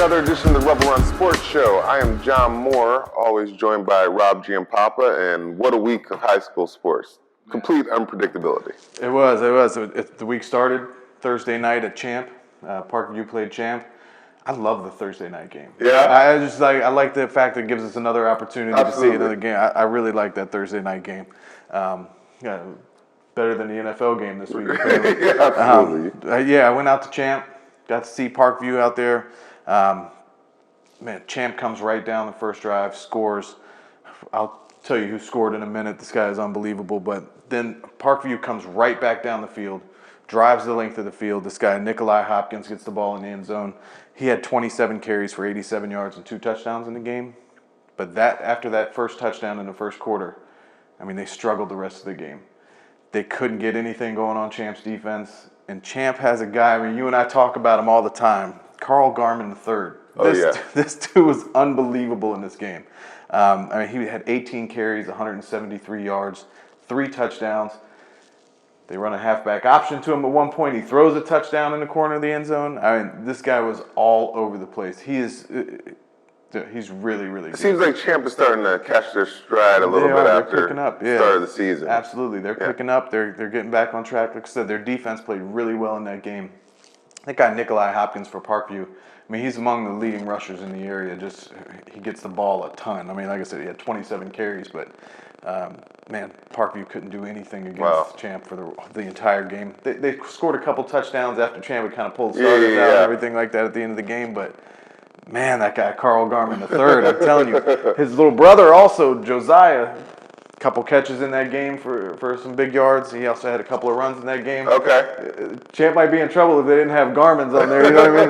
another edition of the Rebel Run Sports Show. I am John Moore, always joined by Rob Giampapa, and what a week of high school sports. Complete unpredictability. It was. The week started Thursday night at Champ. Parkview played Champ. I love the Thursday night game. Yeah. I like the fact that it gives us another opportunity to see another game. I really like that Thursday night game. Better than the NFL game this week. Yeah, absolutely. I went out to Champ. Got to see Parkview out there. Champ comes right down the first drive, scores. I'll tell you who scored in a minute. This guy is unbelievable. But then Parkview comes right back down the field, drives the length of the field. This guy, Nikolai Hopkins, gets the ball in the end zone. He had 27 carries for 87 yards and 2 touchdowns in the game. But after that first touchdown in the first quarter, they struggled the rest of the game. They couldn't get anything going on Champ's defense. And Champ has a guy, you and I talk about him all the time, Carl Garman III. This dude was unbelievable in this game. He had 18 carries, 173 yards, 3 touchdowns. They run a halfback option to him at one point. He throws a touchdown in the corner of the end zone. This guy was all over the place. He's really, really good. It seems like Champ is starting to catch their stride a little bit after the start of the season. Absolutely. They're picking up. They're getting back on track. Like I said, their defense played really well in that game. That guy, Nikolai Hopkins for Parkview, he's among the leading rushers in the area. He gets the ball a ton. Like I said, he had 27 carries, but Parkview couldn't do anything against Champ for the entire game. They scored a couple touchdowns after Champ would kind of pull the starters out and everything like that at the end of the game, but man, that guy, Carl Garman III, I'm telling you. His little brother also, Josiah, a couple catches in that game for some big yards. He also had a couple of runs in that game. Okay. Champ might be in trouble if they didn't have Garmans on there. You know what I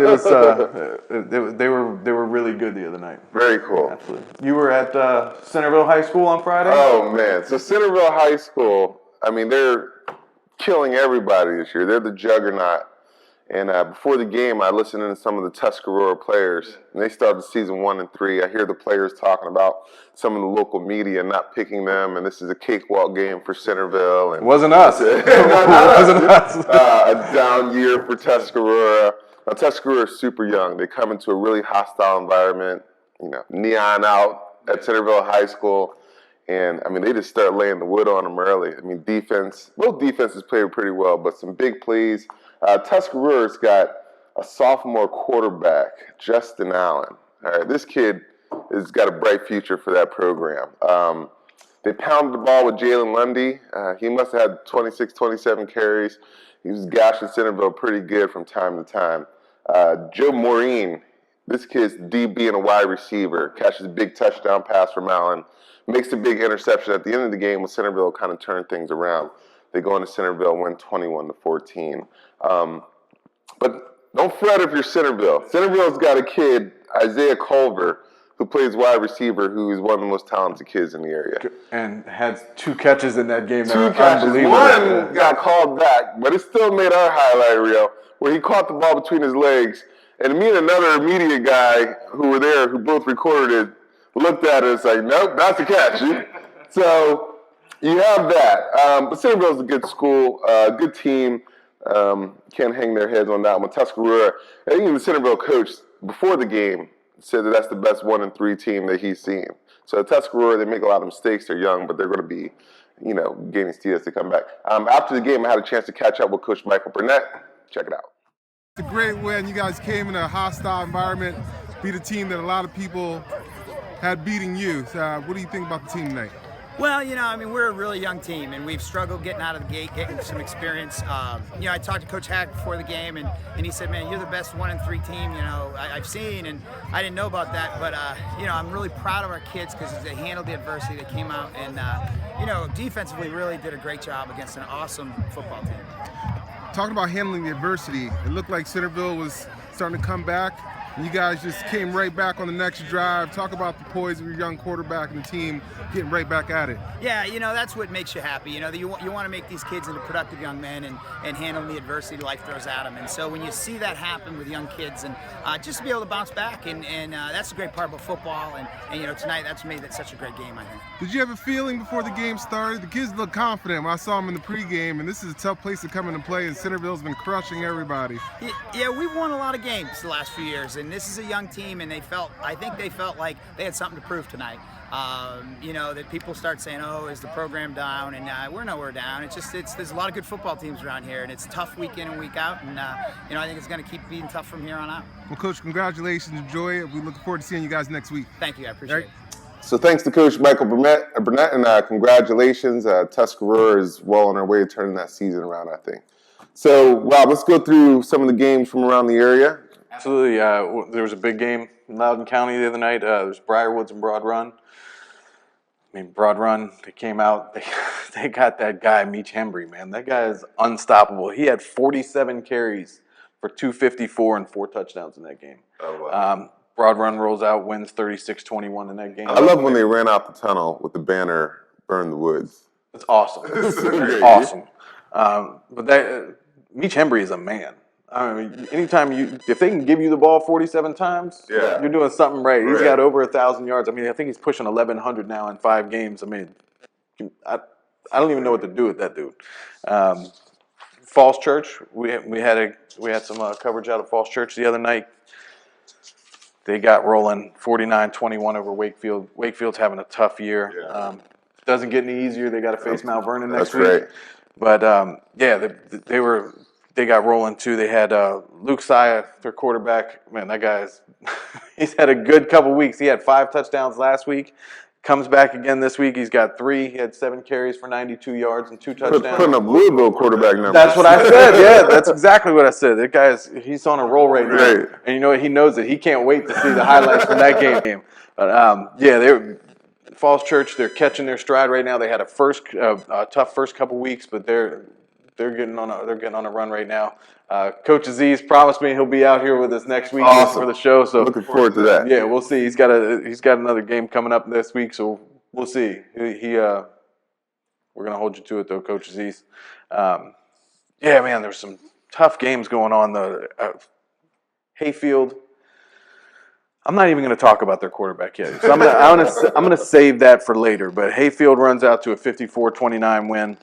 mean? They were really good the other night. Very cool. Absolutely. You were at Centerville High School on Friday? Oh, man. So Centerville High School, they're killing everybody this year. They're the juggernaut. And before the game, I listened to some of the Tuscarora players, and they started season 1 and 3. I hear the players talking about some of the local media not picking them, and this is a cakewalk game for Centerville. And it wasn't us. It wasn't us. A down year for Tuscarora. Now, Tuscarora is super young. They come into a really hostile environment, neon out at Centerville High School. And, they just start laying the wood on them early. Both defenses played pretty well, but some big plays. Tuscarora's got a sophomore quarterback, Justin Allen. All right, this kid has got a bright future for that program. They pounded the ball with Jalen Lundy. He must have had 26, 27 carries. He was gashing Centerville pretty good from time to time. Joe Maureen, this kid's DB and a wide receiver, catches a big touchdown pass from Allen, makes a big interception at the end of the game when Centerville kind of turned things around. They go into Centerville, win 21-14. But don't fret if you're Centerville. Centerville's got a kid, Isaiah Culver, who plays wide receiver, who is one of the most talented kids in the area. And had 2 catches in that game. 2 catches. One got called back, but it still made our highlight reel, where he caught the ball between his legs. And me and another media guy who were there, who both recorded it, looked at it and said, nope, that's a catch. So you have that. But Centerville's a good school, good team. Can't hang their heads on that one. Tuscarora, even the Centerville coach, before the game, said that that's the best 1 and 3 team that he's seen. So Tuscarora, they make a lot of mistakes. They're young, but they're going to be, gaining steam as they come back. After the game, I had a chance to catch up with Coach Michael Burnett. Check it out. It's a great win. You guys came in a hostile environment, beat a team that a lot of people had beating you. So, what do you think about the team tonight? Well, we're a really young team, and we've struggled getting out of the gate, getting some experience. I talked to Coach Hack before the game, and he said, man, you're the best 1 and 3 team, I've seen, and I didn't know about that, but, I'm really proud of our kids because they handled the adversity. They came out and, defensively really did a great job against an awesome football team. Talking about handling the adversity, it looked like Centerville was starting to come back. And you guys just came right back on the next drive. Talk about the poise of your young quarterback and the team getting right back at it. Yeah, that's what makes you happy. You want to make these kids into productive young men and handle the adversity life throws at them. And so when you see that happen with young kids, and just to be able to bounce back, and that's the great part about football. And tonight, that's made it such a great game, I think. Did you have a feeling before the game started? The kids look confident. I saw them in the pregame, and this is a tough place to come in and play, and Centerville's been crushing everybody. Yeah, we've won a lot of games the last few years. And this is a young team, and I think they felt like they had something to prove tonight. That people start saying, "Oh, is the program down?" And we're nowhere down. There's a lot of good football teams around here, and it's tough week in and week out. And I think it's going to keep being tough from here on out. Well, Coach, congratulations. Enjoy it. We look forward to seeing you guys next week. Thank you. I appreciate it. So thanks to Coach Michael Burnett, and congratulations. Tuscarora is well on our way to turning that season around, I think. So, Rob, let's go through some of the games from around the area. Absolutely. There was a big game in Loudoun County the other night. There's Briarwoods and Broad Run. Broad Run, they came out, they got that guy, Meach Hembry, man. That guy is unstoppable. He had 47 carries for 254 and 4 touchdowns in that game. Oh, wow. Broad Run rolls out, wins 36-21 in that game. I love when they ran out the tunnel with the banner, "Burn the Woods." It's awesome. It's awesome. But Meach Hembry is a man. I mean, if they can give you the ball 47 times, Yeah. you're doing something right. He's Right. got over 1,000 yards. I mean, I think he's pushing 1,100 now in 5 games. I mean, I don't even know what to do with that dude. Falls Church, we had some coverage out of Falls Church the other night. They got rolling 49-21 over Wakefield. Wakefield's having a tough year. Yeah. Doesn't get any easier. They got to face Mount Vernon next That's week. right. But they got rolling too. They had Luke Saya, their quarterback. Man, that guy's he's had a good couple weeks. He had 5 touchdowns last week. Comes back again this week. He's got 3. He had 7 carries for 92 yards and 2 touchdowns. Putting up Louisville quarterback numbers. That's what I said. Yeah, that's exactly what I said. That he's on a roll right now. Right. And you know what? He knows it. He can't wait to see the highlights from that game. But Falls Church, they're catching their stride right now. They had a tough first couple weeks, but they're getting on a run right now. Coach Aziz promised me he'll be out here with us next week for the show. So looking forward to that. Yeah, we'll see. He's got another game coming up this week, so we'll see. We're gonna hold you to it though, Coach Aziz. Man, there's some tough games going on. Hayfield. I'm not even going to talk about their quarterback yet. So I'm going to save that for later. But Hayfield runs out to a 54-29 win.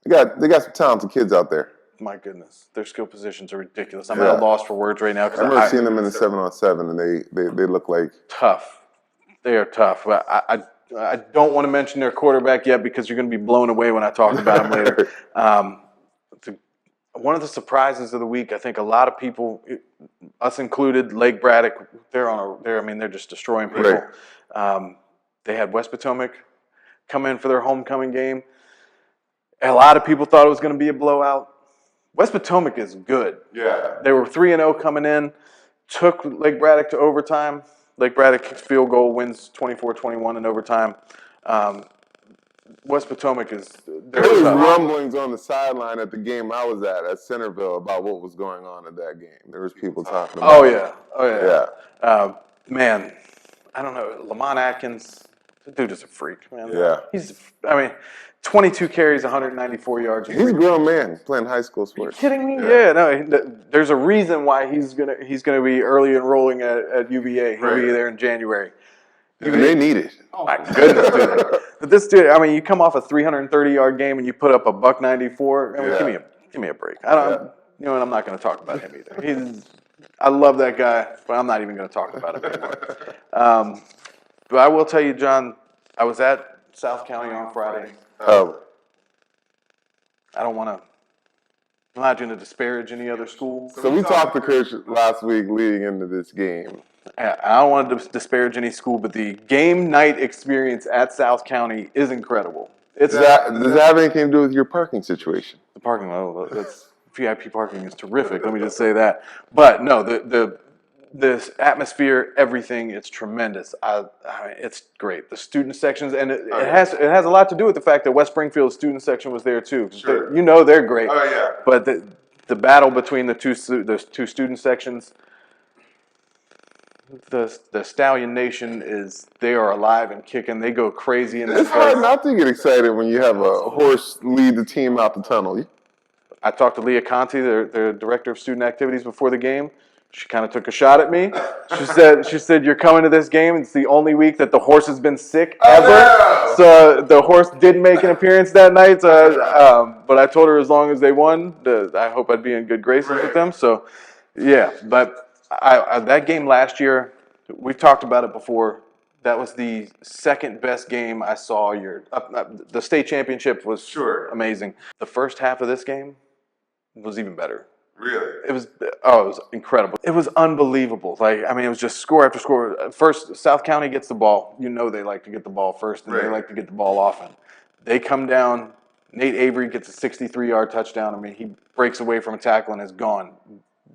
They got some talented kids out there. My goodness, their skill positions are ridiculous. I'm at a loss for words right now. I remember seeing them in the 7-on-7, and they look like tough. They are tough. But I don't want to mention their quarterback yet because you're going to be blown away when I talk about them later. One of the surprises of the week, I think a lot of people, us included, Lake Braddock, they're just destroying people. Right. They had West Potomac come in for their homecoming game. A lot of people thought it was going to be a blowout. West Potomac is good. Yeah. They were 3-0 coming in, took Lake Braddock to overtime. Lake Braddock field goal wins 24-21 in overtime. West Potomac is. There was rumblings on the sideline at the game I was at Centerville about what was going on at that game. There was people talking about. Oh yeah. Man, I don't know. Lamont Atkins, the dude is a freak, man. Yeah. 22 carries, 194 yards. He's a grown man playing high school sports. Are you kidding me? Yeah. No. There's a reason why he's gonna be early enrolling at UVA. He'll be there in January. And they need it. Oh my goodness, dude! But this dude, you come off a 330-yard game and you put up a $194. Give me a break. You know what? I'm not going to talk about him either. I love that guy, but I'm not even going to talk about him anymore. But I will tell you, John, I was at South County on Friday. Oh. I'm not going to disparage any other school. So we talked to Coach last week leading into this game. I don't want to disparage any school, but the game night experience at South County is incredible. Does that have anything to do with your parking situation? The parking lot, that's VIP parking is terrific. Let me just say that. But no, the atmosphere, everything, it's tremendous. It's great. The student sections, and it has a lot to do with the fact that West Springfield's student section was there too. Sure. They're great. Oh yeah. But the battle between the two student sections. The Stallion Nation they are alive and kicking. They go crazy in that It's hard place. not to get excited when you have a horse lead the team out the tunnel. I talked to Leah Conti, their director of student activities, before the game. She kind of took a shot at me. She said, "You're coming to this game. It's the only week that the horse has been sick ever." Oh, no. So the horse did make an appearance that night. But I told her as long as they won, I hope I'd be in good graces with them. So Yeah, but that game last year, we've talked about it before. That was the second best game I saw all year. The state championship was amazing. The first half of this game was even better. Really? It was incredible. It was unbelievable. Like, I mean, it was just score after score. First, South County gets the ball. You know they like to get the ball first, and they like to get the ball often. They come down. Nate Avery gets a 63-yard touchdown. I mean, he breaks away from a tackle and is gone.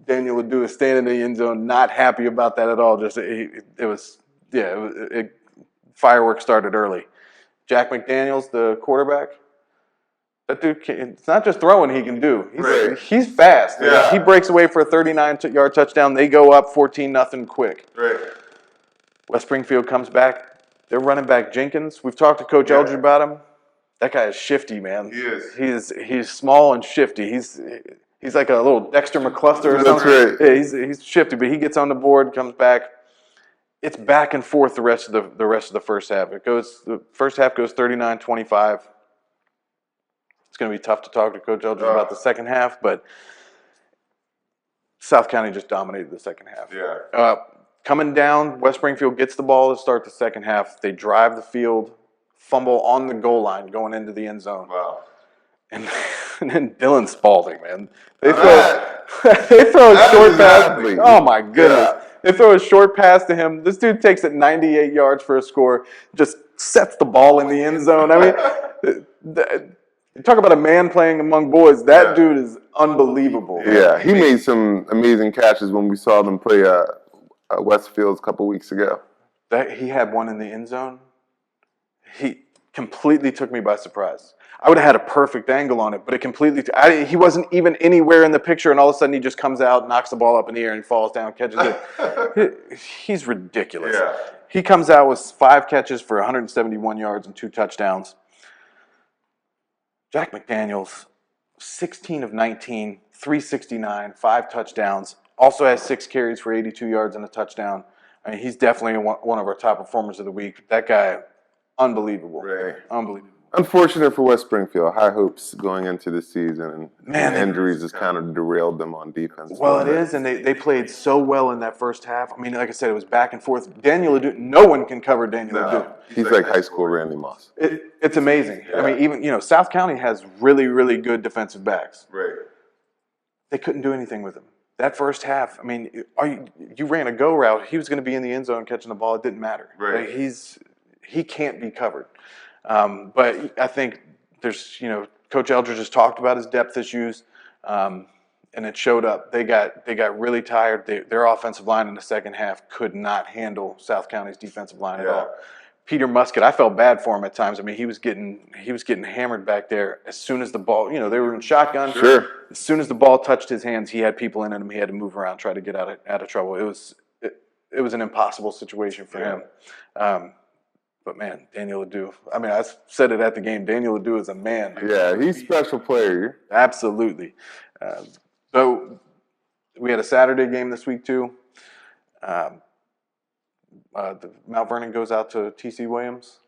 Daniel Ledoux is standing in the end zone, not happy about that at all. Just fireworks started early. Jack McDaniels, the quarterback, that dude, it's not just throwing he can do. He's fast. Yeah. He breaks away for a 39-yard touchdown. They go up 14-0 quick. Right. West Springfield comes back. They're running back Jenkins. We've talked to Coach Eldridge about him. That guy is shifty, man. He is. He's small and shifty. He's like a little Dexter McCluster or something. That's right. Yeah, he's shifty, but he gets on the board, comes back. It's back and forth the rest of the first half. The first half goes 39-25. It's going to be tough to talk to Coach Eldridge about the second half, but South County just dominated the second half. Yeah. Coming down, West Springfield gets the ball to start the second half. They drive the field, fumble on the goal line going into the end zone. Wow. And then Dylan Spalding, man. They throw a short pass. Oh, my goodness. Yeah. They throw a short pass to him. This dude takes it 98 yards for a score, just sets the ball in the end zone. I mean, talk about a man playing among boys. That dude is unbelievable. Yeah, he made some amazing catches when we saw them play Westfields a couple weeks ago. He had one in the end zone. He completely took me by surprise. I would have had a perfect angle on it, but it completely he wasn't even anywhere in the picture, and all of a sudden he just comes out, knocks the ball up in the air, and falls down, catches it. He's ridiculous. Yeah. He comes out with 5 catches for 171 yards and 2 touchdowns. Jack McDaniels, 16 of 19, 369, 5 touchdowns. Also has 6 carries for 82 yards and a touchdown. I mean, he's definitely one of our top performers of the week. That guy, unbelievable. Right. Unbelievable. Unfortunate for West Springfield. High hopes going into the season, and injuries has kind of derailed them on defense. Well, it is, and they played so well in that first half. I mean, like I said, it was back and forth. Daniel Ledoux, no one can cover Daniel Ledoux. He's like high school Randy Moss. It's amazing. Yeah. I mean, even South County has really, really good defensive backs. Right. They couldn't do anything with him. That first half, I mean, you ran a go route. He was going to be in the end zone catching the ball. It didn't matter. Right. Like, he can't be covered. But I think there's, Coach Eldridge has talked about his depth issues, and it showed up. They got really tired. Their offensive line in the second half could not handle South County's defensive line at all. Peter Musket, I felt bad for him at times. I mean, he was getting hammered back there. As soon as the ball, they were in shotgun. Sure. As soon as the ball touched his hands, he had people in him. He had to move around, try to get out of trouble. It was an impossible situation for him. But, man, Daniel Ledoux. I mean, I said it at the game. Daniel Ledoux is a man. Yeah, he's a special player. Absolutely. So we had a Saturday game this week, too. The Mount Vernon goes out to T.C. Williams.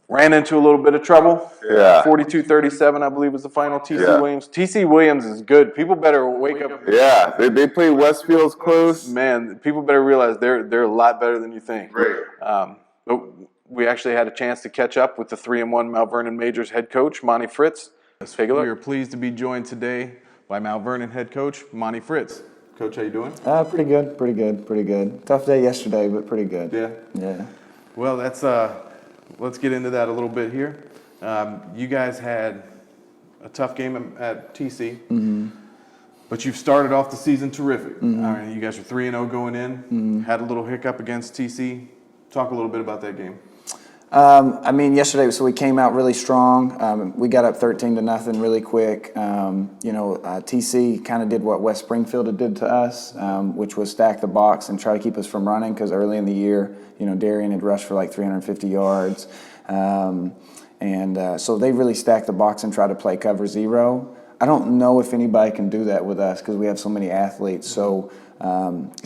Ran into a little bit of trouble. Yeah. 42-37, I believe, was the final. T.C. Williams. T.C. Williams is good. People better wake up. Yeah, they play Westfield's close. Man, people better realize they're a lot better than you think. Right. But we actually had a chance to catch up with the 3-1 Mount Vernon Majors head coach, Monty Fritz. Let's take a look. We are pleased to be joined today by Mount Vernon head coach, Monty Fritz. Coach, how you doing? Pretty good. Tough day yesterday, but pretty good. Yeah. Well, let's get into that a little bit here. You guys had a tough game at TC, but you've started off the season terrific. All right, you guys are 3-0 going in. Had a little hiccup against TC. Talk a little bit about that game. Yesterday, so we came out really strong. We got up 13-0 really quick. TC kind of did what West Springfield did to us, which was stack the box and try to keep us from running, because early in the year, Darian had rushed for like 350 yards. So they really stacked the box and tried to play cover 0. I don't know if anybody can do that with us because we have so many athletes. So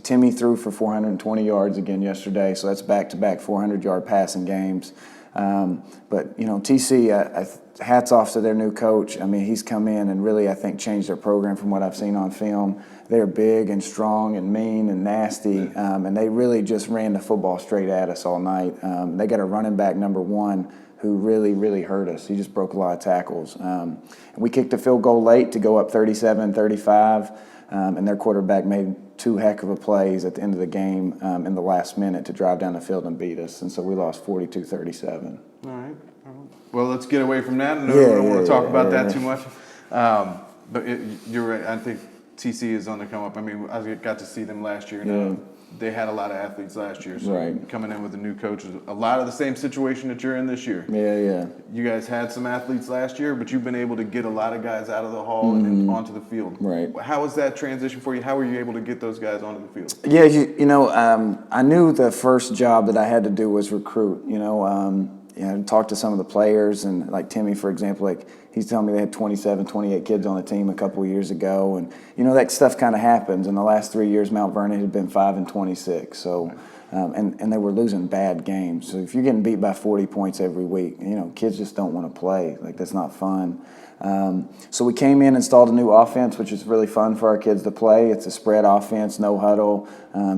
Timmy threw for 420 yards again yesterday, so that's back-to-back 400-yard passing games. But TC, hats off to their new coach. I mean, he's come in and really, I think, changed their program from what I've seen on film. They're big and strong and mean and nasty, and they really just ran the football straight at us all night. They got a running back, number 1, who really, really hurt us. He just broke a lot of tackles. And we kicked a field goal late to go up 37-35, and their quarterback made 2 heck of a plays at the end of the game in the last minute to drive down the field and beat us. And so we lost 42-37. All right. Well, let's get away from that. I don't want to talk about that too much. But you're right. I think TC is on the come up. I mean, I got to see them last year. They had a lot of athletes last year. So coming in with a new coach is a lot of the same situation that you're in this year. Yeah. You guys had some athletes last year, but you've been able to get a lot of guys out of the hall and onto the field. Right. How was that transition for you? How were you able to get those guys onto the field? Yeah, I knew the first job that I had to do was recruit. Talk to some of the players, and like Timmy, for example, like he's telling me they had 27, 28 kids on the team a couple of years ago, and that stuff kind of happens. In the last 3 years, Mount Vernon had been 5-26, so and they were losing bad games. So if you're getting beat by 40 points every week, kids just don't want to play. Like, that's not fun. So we came in, installed a new offense, which is really fun for our kids to play. It's a spread offense, no huddle.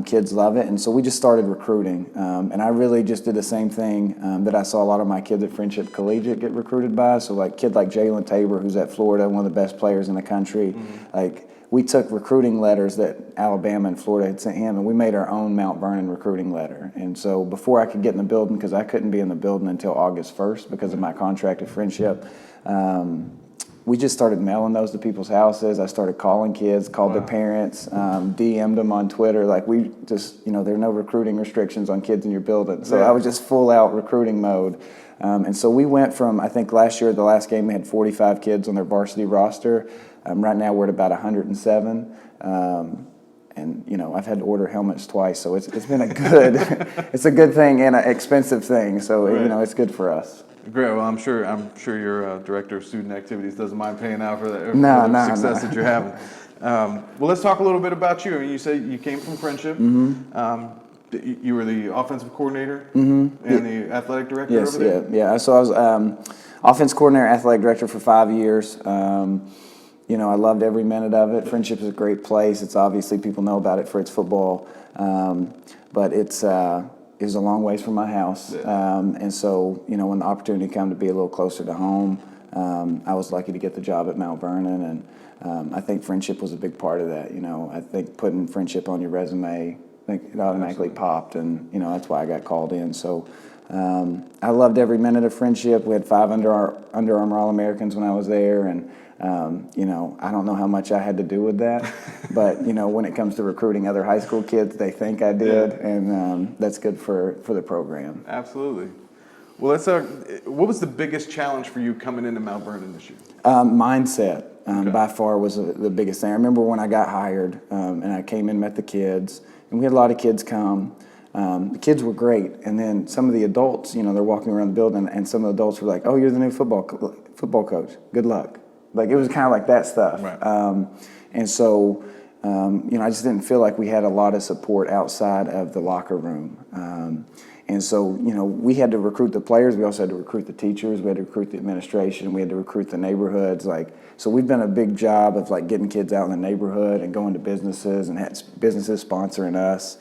Kids love it. And so we just started recruiting. And I really just did the same thing that I saw a lot of my kids at Friendship Collegiate get recruited by. So like kid like Jalen Tabor, who's at Florida, one of the best players in the country. Like, we took recruiting letters that Alabama and Florida had sent him, and we made our own Mount Vernon recruiting letter. And so before I could get in the building, because I couldn't be in the building until August 1st because of my contract at Friendship, we just started mailing those to people's houses. I started calling kids, called their parents, DM'd them on Twitter. Like, we just, there are no recruiting restrictions on kids in your building. So I was just full out recruiting mode. And so we went from, I think last year, the last game, they had 45 kids on their varsity roster. Right now we're at about 107. And I've had to order helmets twice, so it's been a good it's a good thing and an expensive thing. So it's good for us. Great. Well, I'm sure your director of student activities doesn't mind paying out for the success that you're having. Well, let's talk a little bit about you. I mean, you say you came from Friendship. You were the offensive coordinator and the athletic director over there? Yeah. So I was offense coordinator, athletic director for 5 years. I loved every minute of it. Friendship is a great place. It's obviously, people know about it for its football, but it was a long ways from my house. And so, when the opportunity came to be a little closer to home, I was lucky to get the job at Mount Vernon, and I think Friendship was a big part of that. I think putting Friendship on your resume, I think it automatically popped, and that's why I got called in. So I loved every minute of Friendship. We had 5 Under Armour All-Americans when I was there, and I don't know how much I had to do with that, but when it comes to recruiting other high school kids, they think I did, and that's good for the program. Absolutely. Well, what was the biggest challenge for you coming into Mount Vernon this year? Mindset. By far was the biggest thing. I remember when I got hired, and I came in, met the kids, and we had a lot of kids come. The kids were great, and then some of the adults, they're walking around the building, and some of the adults were like, "Oh, you're the new football coach. Good luck." Like, it was kind of like that stuff. Right. And so, I just didn't feel like we had a lot of support outside of the locker room. And so, we had to recruit the players. We also had to recruit the teachers. We had to recruit the administration. We had to recruit the neighborhoods. So we've done a big job of getting kids out in the neighborhood and going to businesses and had businesses sponsoring us,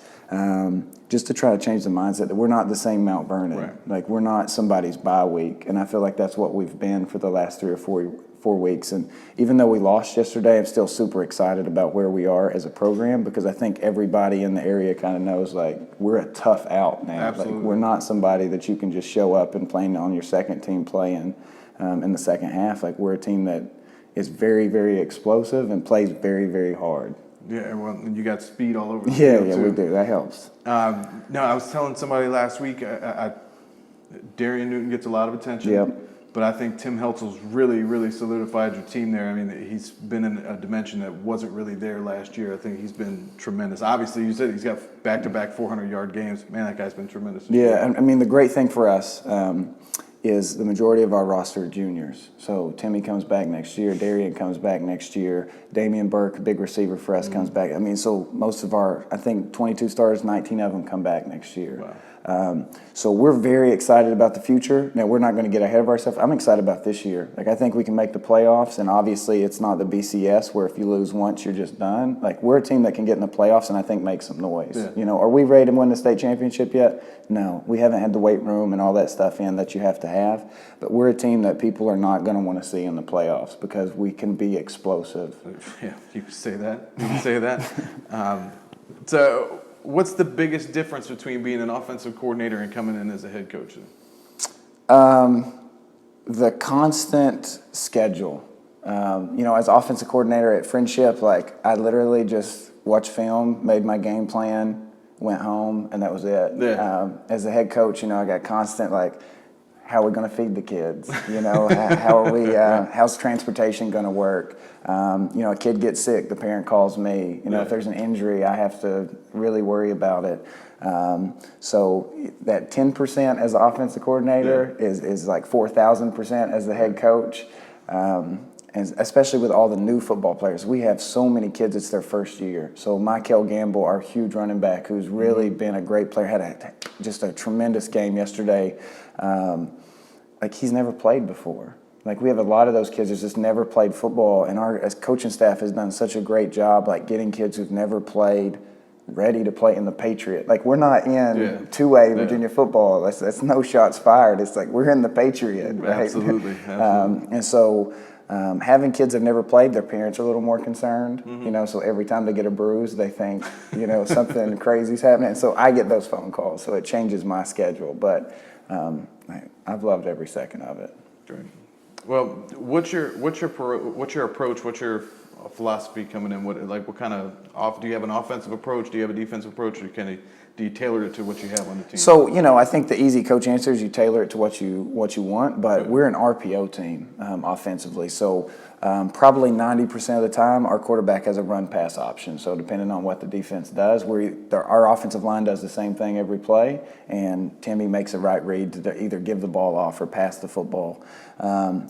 just to try to change the mindset that we're not the same Mount Vernon. Right. Like, we're not somebody's bye week. And I feel like that's what we've been for the last 3 or 4 weeks. And even though we lost yesterday, I'm still super excited about where we are as a program, because I think everybody in the area kind of knows, we're a tough out now. Absolutely. We're not somebody that you can just show up and play on your second team playing in the second half. We're a team that is very, very explosive and plays very, very hard. Yeah, well, you got speed all over the field, too. Yeah, we do. That helps. No, I was telling somebody last week, Darian Newton gets a lot of attention. Yep. But I think Tim Heltzel's really, really solidified your team there. I mean, he's been in a dimension that wasn't really there last year. I think he's been tremendous. Obviously, you said he's got back-to-back 400-yard games. Man, that guy's been tremendous. Yeah, I mean, the great thing for us is the majority of our roster are juniors. So Timmy comes back next year. Darian comes back next year. Damian Burke, a big receiver for us, comes back. I mean, so most of our, I think, 22 starters, 19 of them come back next year. So we're very excited about the future. Now, we're not going to get ahead of ourselves. I'm excited about this year. Like, I think we can make the playoffs, and obviously it's not the BCS where if you lose once, you're just done. Like, we're a team that can get in the playoffs and I think make some noise. Yeah. You know, are we ready to win the state championship yet? No. We haven't had the weight room and all that stuff in that you have to have. But we're a team that people are not going to want to see in the playoffs because we can be explosive. Yeah, you can say that. You can say that. So what's the biggest difference between being an offensive coordinator and coming in as a head coach? The constant schedule. You know, as offensive coordinator at Friendship, like, I literally just watched film, made my game plan, went home, and that was it. Yeah. As a head coach, you know, I got constant, like, how are we going to feed the kids? You know, how are we? How's transportation going to work? You know, a kid gets sick, the parent calls me. You know, if there's an injury, I have to really worry about it. So that 10% as an offensive coordinator is like 4,000% as the head coach. And especially with all the new football players, we have so many kids, it's their first year. So Michael Gamble, our huge running back, who's really been a great player, had just a tremendous game yesterday. Like, he's never played before. Like, we have a lot of those kids that just never played football, and our as coaching staff has done such a great job, like, getting kids who've never played ready to play in the Patriot. Like, we're not in 2A Virginia football. That's no shots fired. It's like we're in the Patriot, right? Absolutely. And so having kids that have never played, their parents are a little more concerned, you know, so every time they get a bruise, they think, you know, something crazy's happening. And so I get those phone calls, so it changes my schedule. But I've loved every second of it. Great. Well, what's your approach? What's your philosophy coming in? What kind of do you have an offensive approach? Do you have a defensive approach, or do you tailor it to what you have on the team? So, you know, I think the easy coach answer is you tailor it to what you want. But we're an RPO team offensively, so probably 90% of the time our quarterback has a run-pass option. So depending on what the defense does, our offensive line does the same thing every play, and Timmy makes a right read to either give the ball off or pass the football.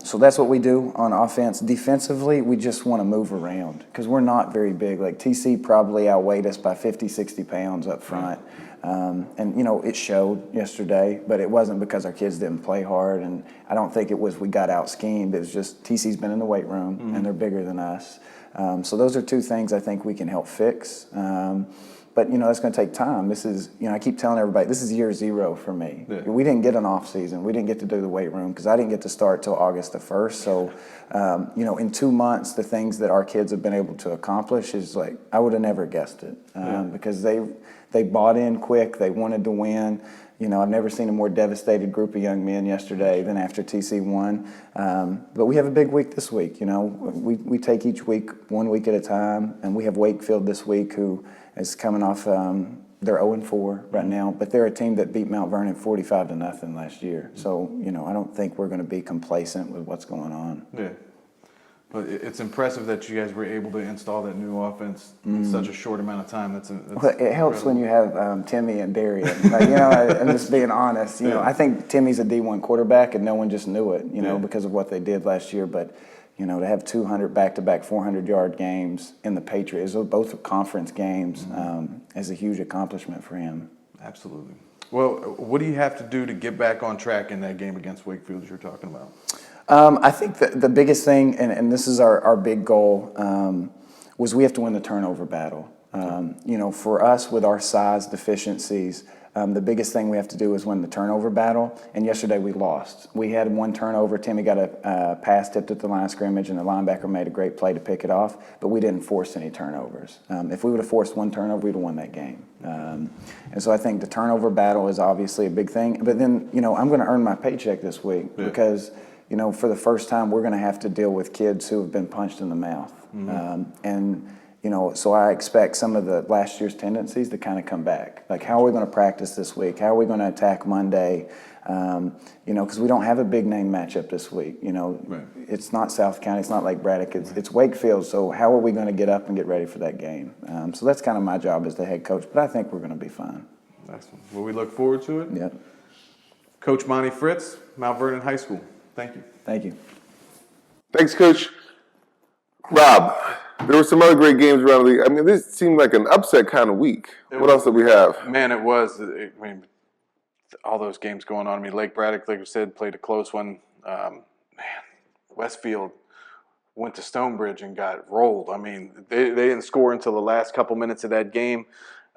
So that's what we do on offense. Defensively, we just want to move around because we're not very big. Like, TC probably outweighed us by 50, 60 pounds up front. And, you know, it showed yesterday, but it wasn't because our kids didn't play hard, and I don't think it was we got out-schemed. It was just TC's been in the weight room, and they're bigger than us. So those are two things I think we can help fix. But, you know, that's going to take time. This is, you know, I keep telling everybody, this is year zero for me. Yeah. We didn't get an off season. We didn't get to do the weight room because I didn't get to start till August the 1st. So, you know, in 2 months, the things that our kids have been able to accomplish is like, I would have never guessed it because they bought in quick. They wanted to win. You know, I've never seen a more devastated group of young men yesterday than after TC won. But we have a big week this week. You know, we take each week 1 week at a time, and we have Wakefield this week who is coming off. They're 0-4 right now, but they're a team that beat Mount Vernon 45-0 last year. So, you know, I don't think we're going to be complacent with what's going on. Yeah. But it's impressive that you guys were able to install that new offense in such a short amount of time. Well, it helps when you have Timmy and Darian. Like, you know, I'm just being honest. You know, I think Timmy's a D1 quarterback, and no one just knew it, you know, because of what they did last year. But, you know, to have 200 back-to-back 400-yard games in the Patriots, both conference games, is a huge accomplishment for him. Absolutely. Well, what do you have to do to get back on track in that game against Wakefield you're talking about? I think the biggest thing, and this is our big goal, was we have to win the turnover battle. You know, for us with our size deficiencies, the biggest thing we have to do is win the turnover battle. And yesterday we lost. We had one turnover. Timmy got a pass tipped at the line of scrimmage, and the linebacker made a great play to pick it off. But we didn't force any turnovers. If we would have forced one turnover, we'd have won that game. And so I think the turnover battle is obviously a big thing. But then, you know, I'm going to earn my paycheck this week because, you know, for the first time, we're going to have to deal with kids who have been punched in the mouth. And, you know, so I expect some of the last year's tendencies to kind of come back. Like, how are we going to practice this week? How are we going to attack Monday? You know, because we don't have a big name matchup this week. You know, It's not South County. It's not Lake Braddock. It's Wakefield. So how are we going to get up and get ready for that game? So that's kind of my job as the head coach. But I think we're going to be fine. Excellent. Well, we look forward to it. Yep. Coach Monty Fritz, Mount Vernon High School. Thank you. Thank you. Thanks, Coach. Rob, there were some other great games around the league. I mean, this seemed like an upset kind of week. What else did we have? Man, it was. all those games going on. I mean, Lake Braddock, like I said, played a close one. Westfield went to Stonebridge and got rolled. I mean, they didn't score until the last couple minutes of that game.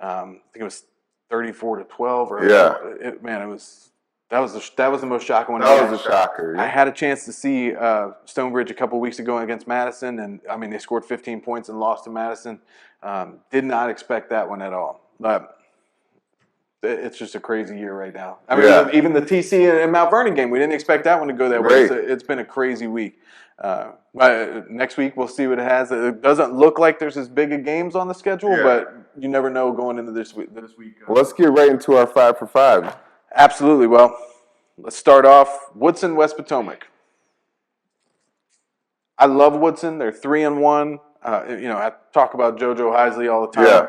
I think it was 34-12. That was the most shocking one. That was a shocker. I had a chance to see Stonebridge a couple weeks ago against Madison, and I mean they scored 15 points and lost to Madison. Did not expect that one at all. But it's just a crazy year right now. I mean, even the TC and Mount Vernon game, we didn't expect that one to go that way. It's been a crazy week. But next week we'll see what it has. It doesn't look like there's as big of games on the schedule, but you never know going into this week. Well, let's get right into our 5 for 5. Absolutely. Well, let's start off Woodson, West Potomac. I love Woodson. They're 3-1. I talk about JoJo Heisley all the time.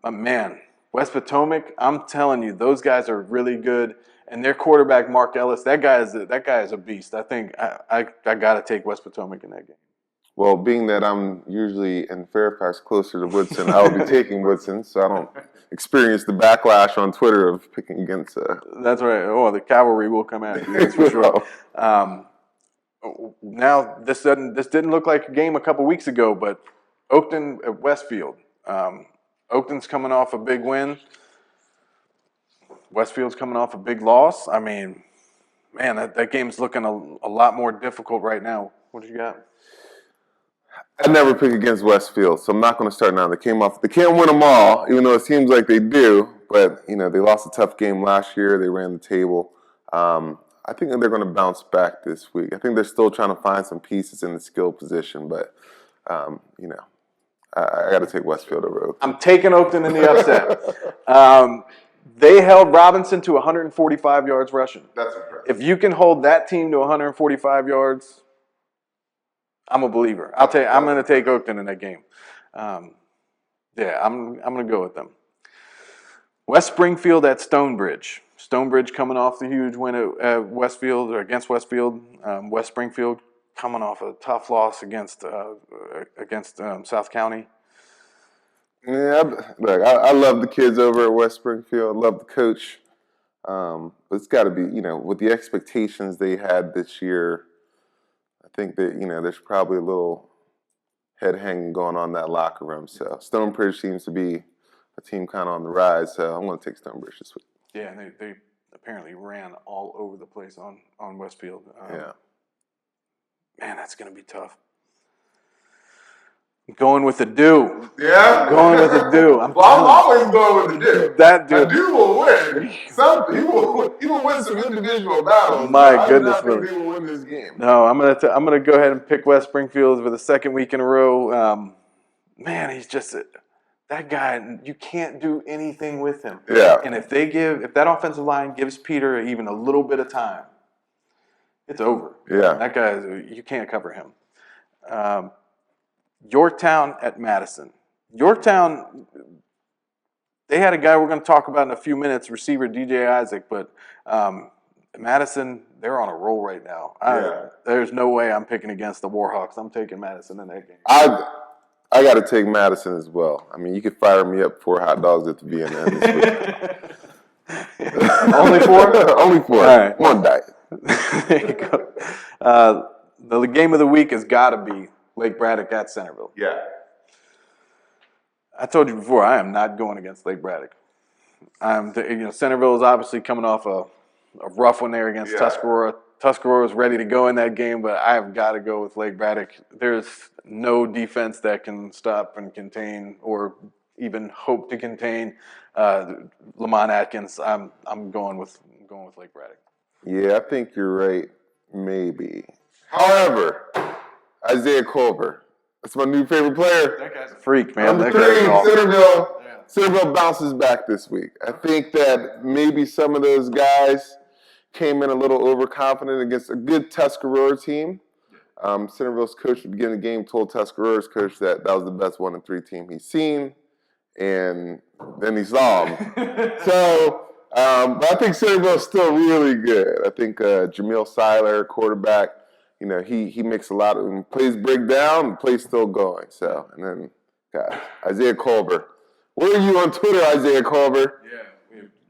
But man, West Potomac, I'm telling you, those guys are really good. And their quarterback, Mark Ellis, that guy is a beast. I think I got to take West Potomac in that game. Well, being that I'm usually in Fairfax closer to Woodson, I will be taking Woodson, so I don't experience the backlash on Twitter of picking against. That's right. Oh, the cavalry will come at you. That's for sure. Now this didn't look like a game a couple weeks ago, but Oakton at Westfield. Oakton's coming off a big win. Westfield's coming off a big loss. I mean, man, that game's looking a lot more difficult right now. What do you got? I never pick against Westfield, so I'm not going to start now. They can't win them all, even though it seems like they do. But they lost a tough game last year. They ran the table. I think they're going to bounce back this week. I think they're still trying to find some pieces in the skill position, but I got to take Westfield over Oakton. I'm taking Oakton in the upset. They held Robinson to 145 yards rushing. That's impressive. If you can hold that team to 145 yards, I'm a believer. I'm going to take Oakton in that game. I'm going to go with them. West Springfield at Stonebridge. Stonebridge coming off the huge win at Westfield or against Westfield. West Springfield coming off a tough loss against South County. Yeah, look, I love the kids over at West Springfield. I love the coach. But it's got to be, with the expectations they had this year, I think that, there's probably a little head hanging going on in that locker room. So Stonebridge seems to be a team kind of on the rise. So I'm going to take Stonebridge this week. Yeah, and they apparently ran all over the place on Westfield. Man, that's going to be tough. Going with the do. Yeah? Going with the do. I'm always going with the do. That dude. The do will win. He will win some individual battles. My goodness, I think they will win this game. No, I'm gonna go ahead and pick West Springfield for the second week in a row. Man, he's just that guy. You can't do anything with him. Yeah. And if that offensive line gives Peter even a little bit of time, it's over. Yeah. That guy, you can't cover him. Yorktown at Madison. Yorktown, they had a guy we're going to talk about in a few minutes, receiver DJ Isaac, but Madison, they're on a roll right now. There's no way I'm picking against the Warhawks. I'm taking Madison in that game. I got to take Madison as well. I mean, you could fire me up 4 hot dogs at the BNN this week. Only 4? Only 4. All right. One diet. There you go. The game of the week has got to be Lake Braddock at Centerville. Yeah. I told you before, I am not going against Lake Braddock. Centerville is obviously coming off a rough one there against Tuscarora. Tuscarora was ready to go in that game, but I have got to go with Lake Braddock. There's no defense that can stop and contain or even hope to contain Lamont Atkins. I'm going with Lake Braddock. Yeah, I think you're right. Maybe. However, Isaiah Culver. That's my new favorite player. That guy's a freak, man. Number 3, Centerville bounces back this week. I think that maybe some of those guys came in a little overconfident against a good Tuscarora team. Centerville's coach at the beginning of the game told Tuscarora's coach that was the best 1-3 team he's seen, and then he saw him. But I think Centerville's still really good. I think Jamil Seiler, quarterback, he makes a lot of plays break down, the plays still going. So, and then, guys, Isaiah Culver. Where are you on Twitter, Isaiah Culver? Yeah,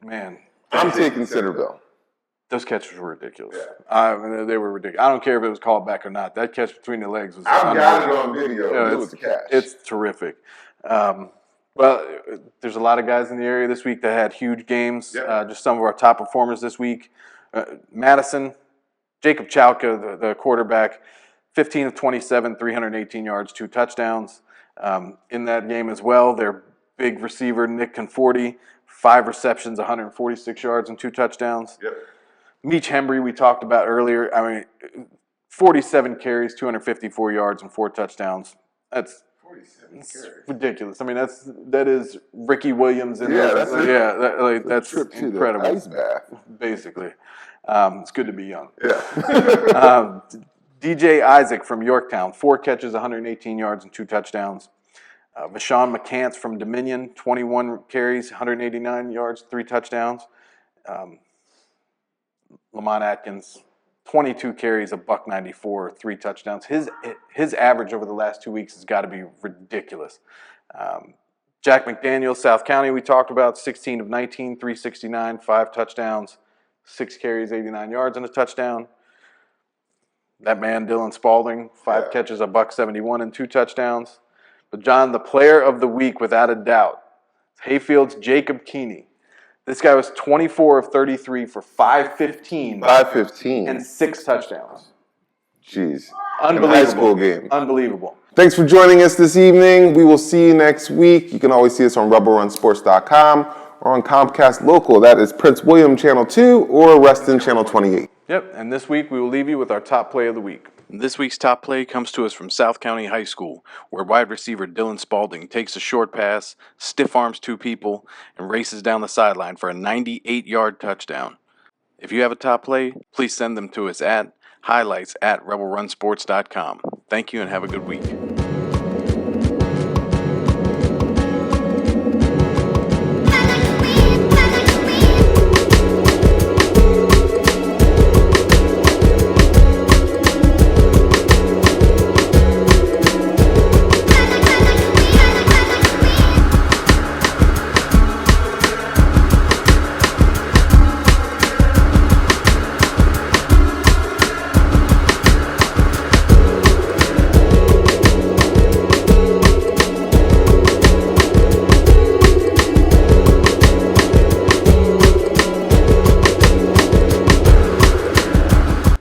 man. I'm taking Centerville. Those catches were ridiculous. They were ridiculous. I don't care if it was called back or not. That catch between the legs was I've got it unbelievable. on video. It was a catch. It's terrific. Well, there's a lot of guys in the area this week that had huge games. Yeah. Just some of our top performers this week. Madison, Jacob Chowka, the quarterback, 15 of 27, 318 yards, 2 touchdowns. In that game as well, their big receiver, Nick Conforti, 5 receptions, 146 yards, and 2 touchdowns. Yep. Meech Hembry, we talked about earlier. I mean, 47 carries, 254 yards, and 4 touchdowns. That's 47 carries. ridiculous. I mean, that is Ricky Williams. That's that's trip to incredible. the ice bath. Basically, it's good to be young. Yeah. DJ Isaac from Yorktown, 4 catches, 118 yards, and 2 touchdowns. Vashawn McCants from Dominion, 21 carries, 189 yards, 3 touchdowns. Lamont Atkins, 22 carries, $194, 3 touchdowns. His average over the last 2 weeks has got to be ridiculous. Jack McDaniel, South County, we talked about, 16 of 19, 369, 5 touchdowns, 6 carries, 89 yards, and a touchdown. That man, Dylan Spalding, 5 catches, $171, and 2 touchdowns. But John, the player of the week, without a doubt, Hayfield's Jacob Keeney. This guy was 24 of 33 for 515. 515. And 6 touchdowns. Jeez. Unbelievable. High school game. Unbelievable. Thanks for joining us this evening. We will see you next week. You can always see us on RebelRunSports.com or on Comcast Local. That is Prince William Channel 2 or Reston Channel 28. Yep, and this week we will leave you with our top play of the week. This week's top play comes to us from South County High School, where wide receiver Dylan Spalding takes a short pass, stiff arms 2 people, and races down the sideline for a 98-yard touchdown. If you have a top play, please send them to us at highlights@rebelrunsports.com. Thank you and have a good week.